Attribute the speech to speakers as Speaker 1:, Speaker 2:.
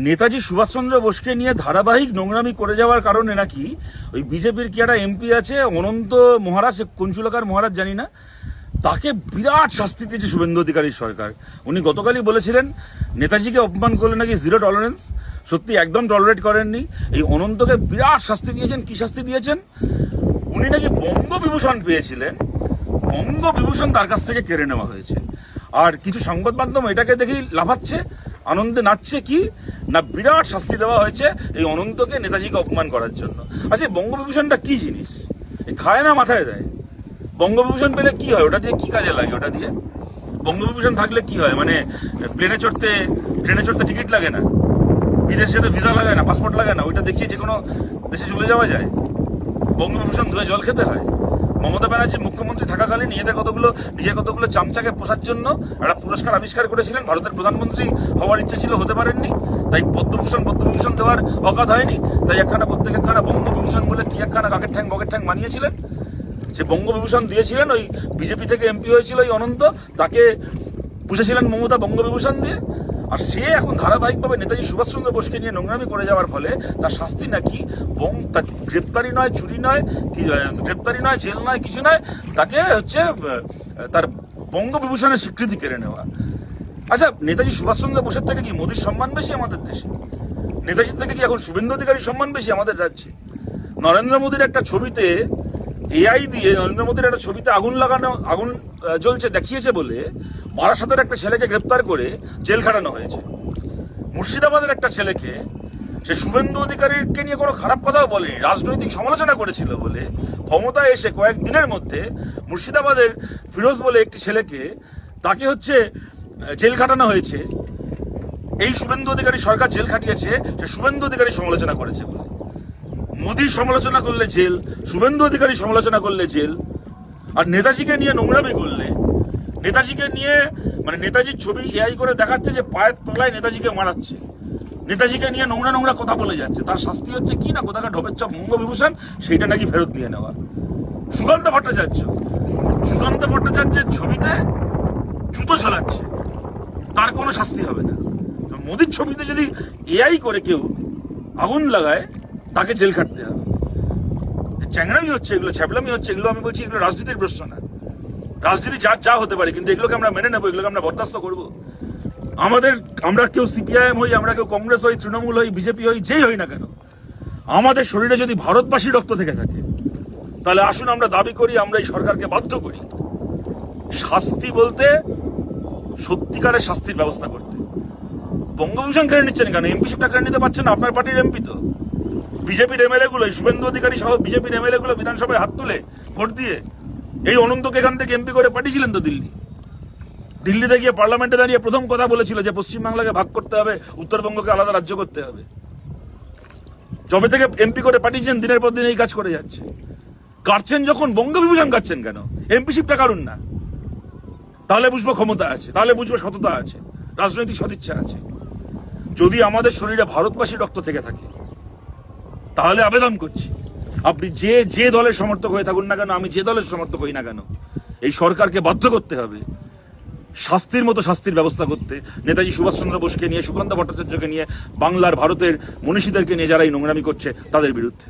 Speaker 1: নেতাজি সুভাষচন্দ্র বোসকে নিয়ে ধারাবাহিক নোংরামি করে যাওয়ার কারণে নাকি ওই বিজেপির কি একটা এমপি আছে অনন্ত মহারাজ, কোন চুলাকার মহারাজ জানি না, তাকে বিরাট শাস্তি দিয়েছে শুভেন্দু অধিকারীর সরকার। উনি গতকালই বলেছিলেন নেতাজিকে অপমান করলে নাকি জিরো টলারেন্স, সত্যি একদম টলারেট করেননি। এই অনন্তকে বিরাট শাস্তি দিয়েছেন। কি শাস্তি দিয়েছেন? উনি নাকি বঙ্গবিভূষণ পেয়েছিলেন, বঙ্গবিভূষণ তার কাছ থেকে কেড়ে নেওয়া হয়েছে। আর কিছু সংবাদ মাধ্যম এটাকে দেখেই লাফাচ্ছে, আনন্দে নাচছে, কি না বিরাট শাস্তি দেওয়া হয়েছে এই অনন্তকে নেতাজিকে অপমান করার জন্য। আচ্ছা, বঙ্গবিভূষণটা কি জিনিস? খায় না মাথায় দেয়? বঙ্গবিভূষণ পেলে কি হয়? ওটা দিয়ে কি কাজে লাগে? ওটা দিয়ে বঙ্গবিভূষণ থাকলে কি হয়? মানে ট্রেনে চড়তে টিকিট লাগে না, বিদেশে যেতে ভিসা লাগে না, পাসপোর্ট লাগে না, ওইটা দেখিয়ে যে কোনো দেশে চলে যাওয়া যায়? বঙ্গবিভূষণ ধুয়ে জল খেতে হয়? মমতা ব্যানার্জি মুখ্যমন্ত্রী থাকাকালীন নিজের কতগুলো চামচাকে পোষার জন্য একটা পুরস্কার আবিষ্কার করেছিলেন। ভারতের প্রধানমন্ত্রী হওয়ার ইচ্ছে ছিল, হতে পারেননি, তাই পদ্মভূষণ দেওয়ার অকাত হয়নি। তাই প্রত্যেক বঙ্গবিভূষণ বলে কি একখানা কাকের ঠ্যাং মানিয়েছিলেন। সে বঙ্গবিভূষণ দিয়েছিলেন, ওই বিজেপি থেকে এমপি হয়েছিল ওই অনন্ত, তাকে পুষেছিলেন মমতা বঙ্গবিভূষণ দিয়ে। আর সে এখন ধারাবাহিকভাবে নেতাজি সুভাষচন্দ্র বোসকে নিয়ে নোংরামি করে যাওয়ার ফলে তার শাস্তি নাকি তার গ্রেপ্তারি নয়, চুরি নয়, গ্রেপ্তারি নয়, জেল নয়, কিছু নয়, তাকে হচ্ছে তার বঙ্গবিভূষণের স্বীকৃতি কেড়ে নেওয়া। আচ্ছা, নেতাজি সুভাষচন্দ্র বোসের থেকে কি মোদির সম্মান বেশি আমাদের দেশে? নেতাজির থেকে কি এখন শুভেন্দু অধিকারীর সম্মান বেশি আমাদের রাজ্যে? নরেন্দ্র মোদীর একটা ছবিতে এআই দিয়ে আগুন জ্বলছে দেখিয়েছে বলে বারাসাতের একটা ছেলেকে গ্রেপ্তার করে জেল খাটানো হয়েছে। মুর্শিদাবাদের একটা ছেলেকে, সে শুভেন্দু অধিকারীকে নিয়ে কোনো খারাপ কথাও বলেনি, রাজনৈতিক সমালোচনা করেছিল বলে ক্ষমতায় এসে কয়েকদিনের মধ্যে মুর্শিদাবাদের ফিরোজ বলে একটি ছেলেকে, তাকে হচ্ছে জেল খাটানো হয়েছে। এই শুভেন্দু অধিকারী সরকার জেল খাটিয়েছে সে শুভেন্দু অধিকারী সমালোচনা করেছে বলে। মোদীর সমালোচনা করলে জেল, শুভেন্দু অধিকারী সমালোচনা করলে জেল। আর নেতাজিকে নিয়ে নোংরামি করলে, নেতাজিকে নিয়ে মানে নেতাজির ছবি এআই করে দেখাচ্ছে যে পায়ের তলায় নেতাজিকে মারাচ্ছে, নেতাজিকে নিয়ে নোংরা কথা বলে যাচ্ছে, তার শাস্তি হচ্ছে কি না কোথাকার ঢোপের চাপ বঙ্গবিভূষণ, সেইটা নাকি ফেরত দিয়ে নেওয়া। সুকান্ত ভট্টাচার্যের ছবিতে জুতো চালাচ্ছে, তার কোনো শাস্তি হবে না। মোদির ছবিতে যদি এআই করে কেউ আগুন লাগায়, তাকে জেল খাটতে হবে। চ্যাংড়ামি হচ্ছে এগুলো, ছ্যাবলামি হচ্ছে এগুলো। আমি বলছি এগুলো রাজনীতির প্রশ্ন না। রাজনীতি যা হতে পারে, কিন্তু এগুলোকে আমরা মেনে নেবো, এগুলোকে আমরা বরদাস্ত করবো? আমরা কেউ সিপিআইএম হই, আমরা কেউ কংগ্রেস হই, তৃণমূল হই, বিজেপি হই, যেই হই না কেন, আমাদের শরীরে যদি ভারতবাসী রক্ত থেকে থাকে, তাহলে আসুন আমরা দাবি করি, আমরা এই সরকারকে বাধ্য করি শাস্তি বলতে সত্যিকারের শাস্তির ব্যবস্থা করতে। বঙ্গভূষণ কেড়ে নিচ্ছেন কেন? এমপিশিপটা কেড়ে নিতে পারছেন না? আপনার পার্টির এমপি তো। বিজেপির এমএলএ গুলো, শুভেন্দু অধিকারী সহ বিজেপির এমএলএ গুলো বিধানসভায় হাত তুলে ভোট দিয়ে এই অনন্তকে এখান থেকে এমপি করে পাঠিয়েছিলেন তো দিল্লিতে গিয়ে পার্লামেন্টে দাঁড়িয়ে প্রথম কথা বলেছিল যে পশ্চিমবাংলাকে ভাগ করতে হবে, উত্তরবঙ্গকে আলাদা রাজ্য করতে হবে। যবে থেকে এমপি করে পাঠিয়েছেন, দিনের পর দিন এই কাজ করে যাচ্ছে। কাটছেন যখন, বঙ্গবিভূষণ কাটছেন কেন? এমপিশিপটা কারুন না, তাহলে বুঝবো ক্ষমতা আছে, তাহলে বুঝবো সততা আছে, রাজনৈতিক সদিচ্ছা আছে। যদি আমাদের শরীরে ভারতবাসী রক্ত থেকে থাকে, তাহলে আবেদন করছি, আপনি যে দলের সমর্থক হয়ে থাকুন না কেন, আমি যে দলের সমর্থক হই না কেন, এই সরকারকে বাধ্য করতে হবে শাস্তির মতো শাস্তির ব্যবস্থা করতে। নেতাজি সুভাষচন্দ্র বোসকে নিয়ে, সুকান্ত ভট্টাচার্যকে নিয়ে, বাংলার ভারতের মনীষীদেরকে নিয়ে যারা এই নোংরামি করছে, তাদের বিরুদ্ধে।